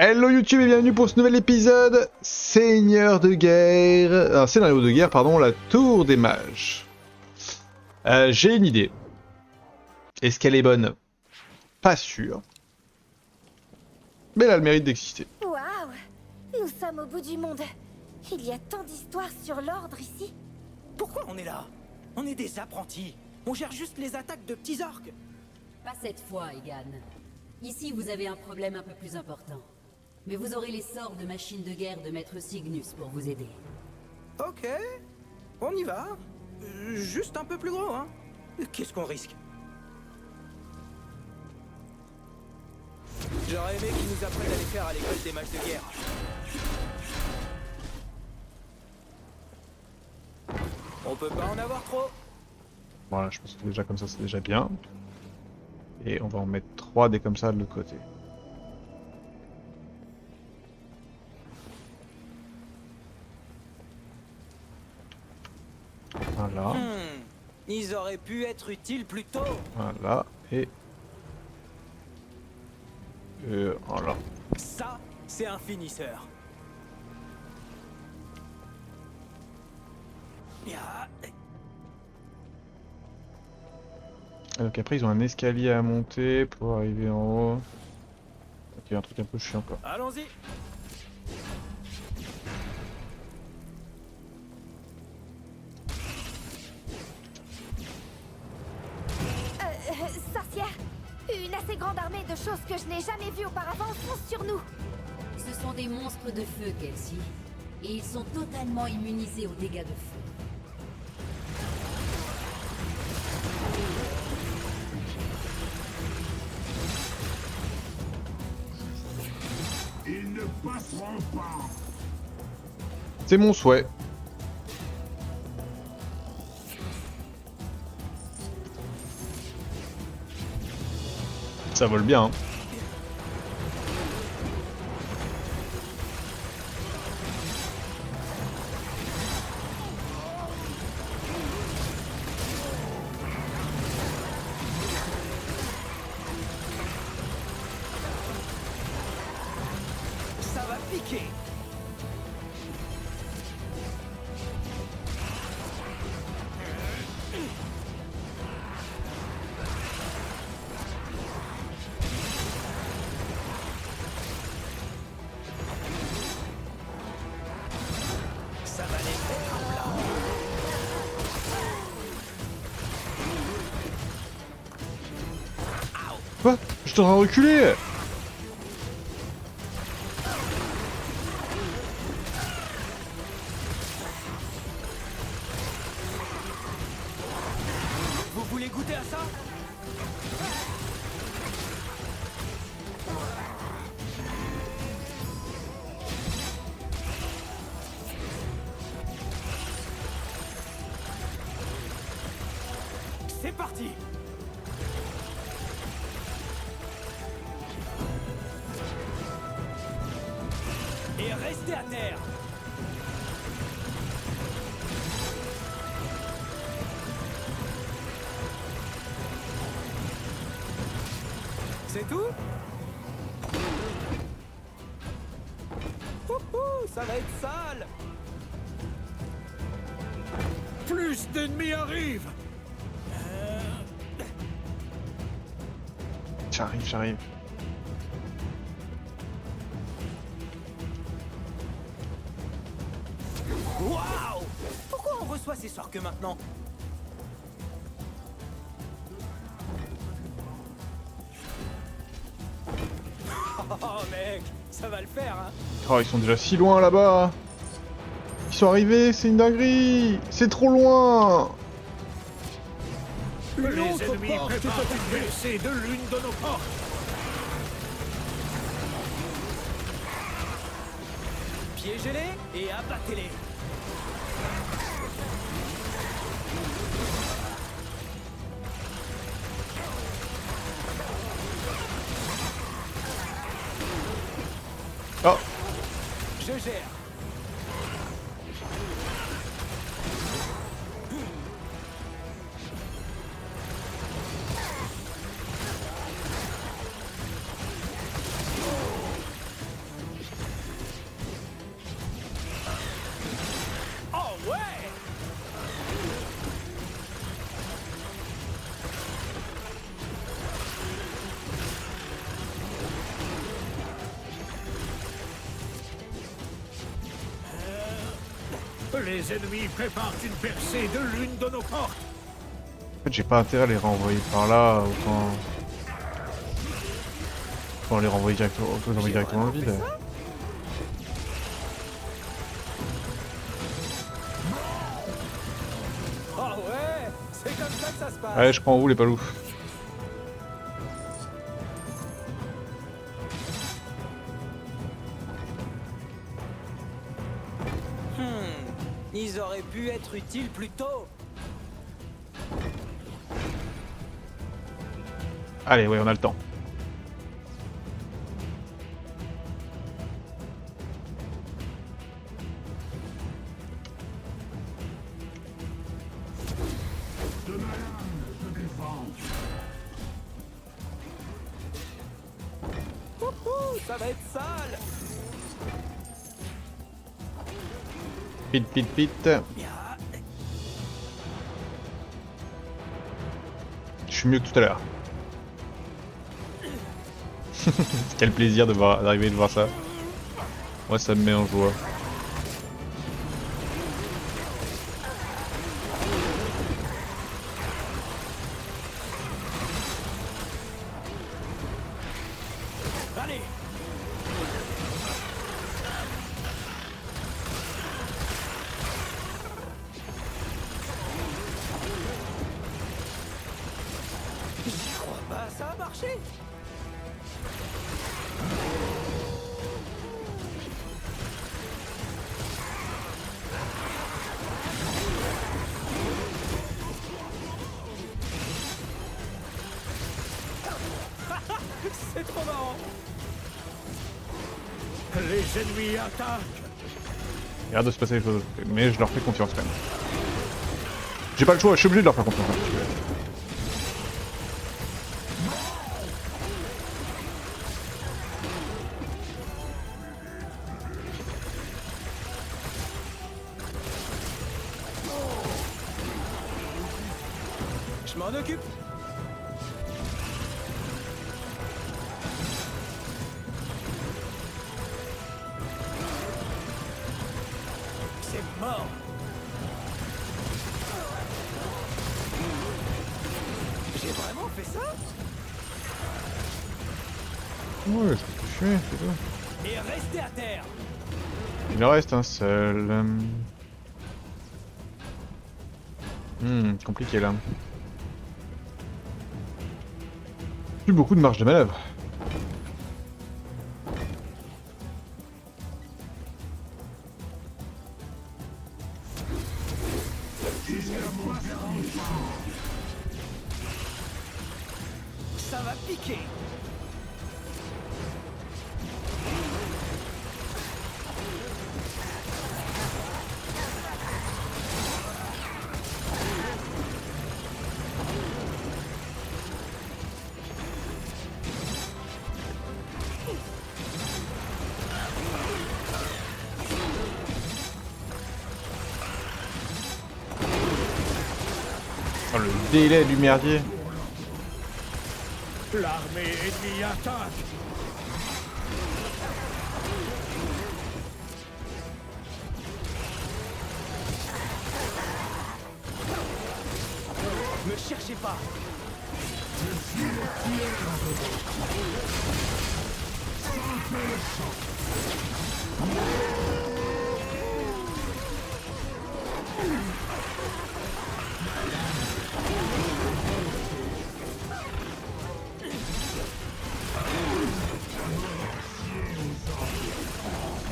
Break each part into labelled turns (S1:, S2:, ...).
S1: Hello YouTube et bienvenue pour ce nouvel épisode Seigneur de guerre, un scénario de guerre, pardon, la tour des mages. J'ai une idée. Est-ce qu'elle est bonne? Pas sûr. Mais elle a le mérite d'exister.
S2: Waouh! Nous sommes au bout du monde. Il y a tant d'histoires sur l'ordre ici.
S3: Pourquoi on est là? On est des apprentis. On gère juste les attaques de petits orques.
S4: Pas cette fois, Egan. Ici, vous avez un problème un peu plus important. Mais vous aurez les sorts de machine de guerre de Maître Cygnus pour vous aider.
S3: Ok, on y va. Juste un peu plus gros, hein. Qu'est-ce qu'on risque? J'aurais aimé qu'ils nous apprennent à les faire à l'école des mages de guerre. On peut pas en avoir trop.
S1: Voilà, je pense que déjà comme ça c'est déjà bien. Et on va en mettre 3 des comme ça de l'autre côté. Voilà,
S3: Ils auraient pu être utiles plus tôt.
S1: voilà, et... voilà.
S3: Ça, c'est un finisseur.
S1: Donc après ils ont un escalier à monter pour arriver en haut. Ok, un truc un peu chiant quoi.
S3: Allons-y.
S2: Sorcière! Une assez grande armée de choses que je n'ai jamais vues auparavant fonce sur nous.
S4: Ce sont des monstres de feu, Kelsey. Et ils sont totalement immunisés aux dégâts de feu.
S5: Ils ne passeront pas.
S1: C'est mon souhait. Ça vole bien, hein.
S3: Ça va piquer. Ça va les faire là.
S1: Quoi? Je suis en train de reculer.
S3: Vous voulez goûter à ça? C'est parti! Et restez à terre! C'est tout? Ça va être sale!
S5: Plus d'ennemis arrivent.
S1: J'arrive.
S3: Waouh! Pourquoi on reçoit ces sorts que maintenant? Oh mec, ça va le faire hein!
S1: Oh, ils sont déjà si loin là-bas. Ils sont arrivés, c'est une dinguerie. C'est trop loin.
S5: Les ennemis préparent une percée de l'une de nos portes.
S3: Piégez-les et abattez-les!
S1: Oh,
S3: Je gère!
S5: Les ennemis préparent une percée de l'une de nos portes.
S1: En fait, j'ai pas intérêt à les renvoyer par là, autant les renvoyer directement dans le vide.
S3: Oh ouais, c'est comme ça que ça se passe.
S1: Allez, je prends en vous les palous.
S3: Ils auraient pu être utiles plus tôt.
S1: Allez, ouais, on a le temps.
S3: Ça va être sale.
S1: Pite, pite, pite. Je suis mieux que tout à l'heure. Quel plaisir d'arriver de voir ça. Moi, ça me met en joie.
S3: Allez. J'y crois pas, ça a marché. C'est trop marrant.
S5: Les ennemis attaquent.
S1: Il y a de se passer des choses, mais je leur fais confiance quand même. J'ai pas le choix, je suis obligé de leur faire confiance. Un petit peu.
S3: Je m'en occupe. C'est mort. J'ai vraiment fait ça?
S1: Ouais, je peux toucher, c'est tout.
S3: Et restez à terre.
S1: Il en reste un seul. Compliqué là. Plus beaucoup de marge de manœuvre.
S3: Ça va piquer.
S1: Oh, le délai du merdier.
S5: L'armée ennemie attaque.
S3: Ne cherchez pas.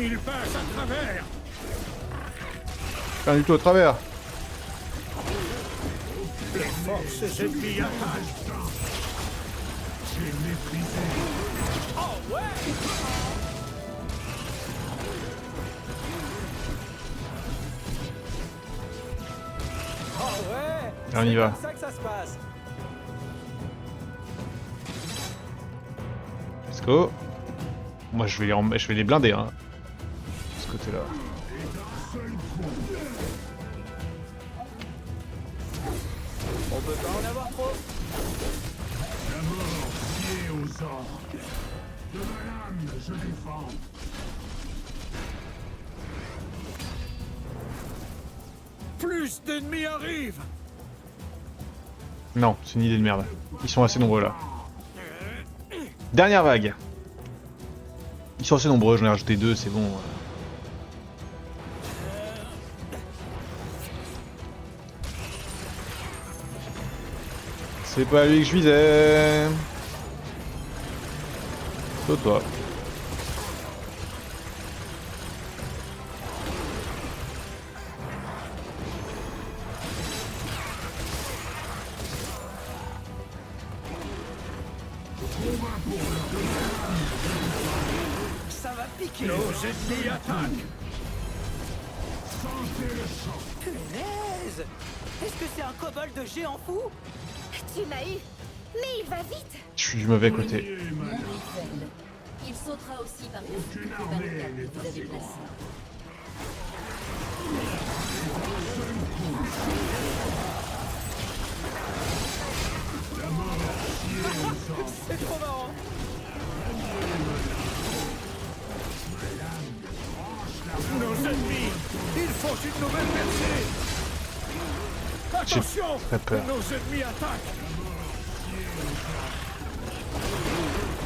S5: Il passe à travers.
S1: Pas du tout au travers.
S5: Les forces ennemies attaquent.
S3: Oh ouais. Oh ouais.
S1: On y va.
S3: C'est comme ça que ça se passe.
S1: Let's go. Moi je vais les blinder hein. De ce côté là.
S3: On peut pas en avoir trop.
S5: La mort pied aux orques. De ma lame, je défends. Plus d'ennemis arrivent.
S1: Non, c'est une idée de merde. Ils sont assez nombreux là. Dernière vague. Ils sont assez nombreux, j'en ai rajouté 2, c'est bon. C'est pas lui que je visais. C'est toi.
S3: Ça va piquer.
S5: Nos ennemis attaquent.
S3: Punaise! Est-ce que c'est un kobold de géant fou?
S2: Tu m'as eu. Mais il va vite.
S1: Je suis du mauvais côté.
S4: Mon Riefel. Il sautera aussi par-dessus les barricades que vous avez placées.
S3: C'est trop marrant!
S5: Nos ennemis, ils font une nouvelle percée. Attention,
S1: très peur.
S5: nos ennemis attaquent.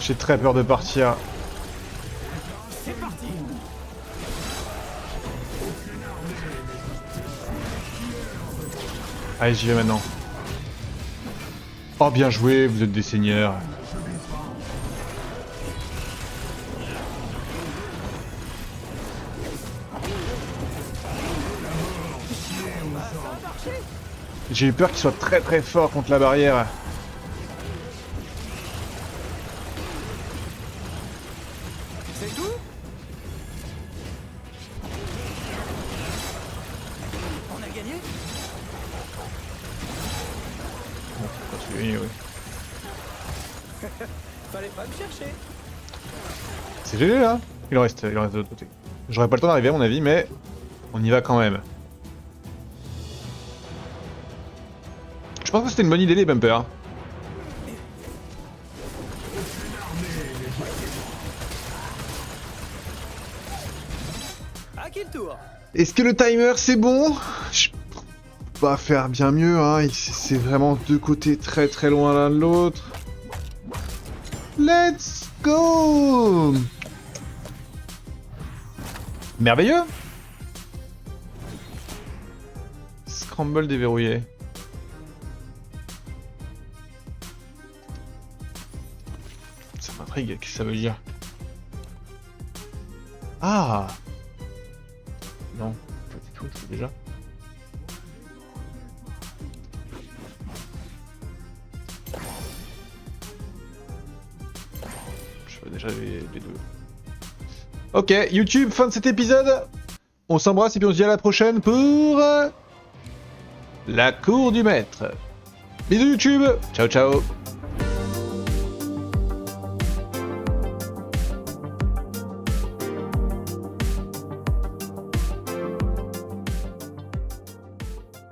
S1: J'ai très peur de partir.
S3: C'est parti!
S1: Allez, j'y vais maintenant. Oh, bien joué, vous êtes des seigneurs. J'ai eu peur qu'il soit très très fort contre la barrière.
S3: C'est tout? On a gagné?
S1: Oui, oui.
S3: Fallait pas me chercher.
S1: C'est GG là. Il en reste de l'autre côté. J'aurais pas le temps d'arriver à mon avis, mais on y va quand même. Je pense que c'était une bonne idée les bumpers.
S3: À qui le tour?
S1: Est-ce que le timer c'est bon? Je peux pas faire bien mieux, hein. C'est vraiment deux côtés très très loin l'un de l'autre. Let's go! Merveilleux! Scramble déverrouillé. Ça m'intrigue, qu'est-ce que ça veut dire? Ah! Non, pas du tout, c'est déjà. Je fais déjà les deux. Ok, YouTube, fin de cet épisode. On s'embrasse et puis on se dit à la prochaine pour la cour du maître. Bisous YouTube, ciao ciao.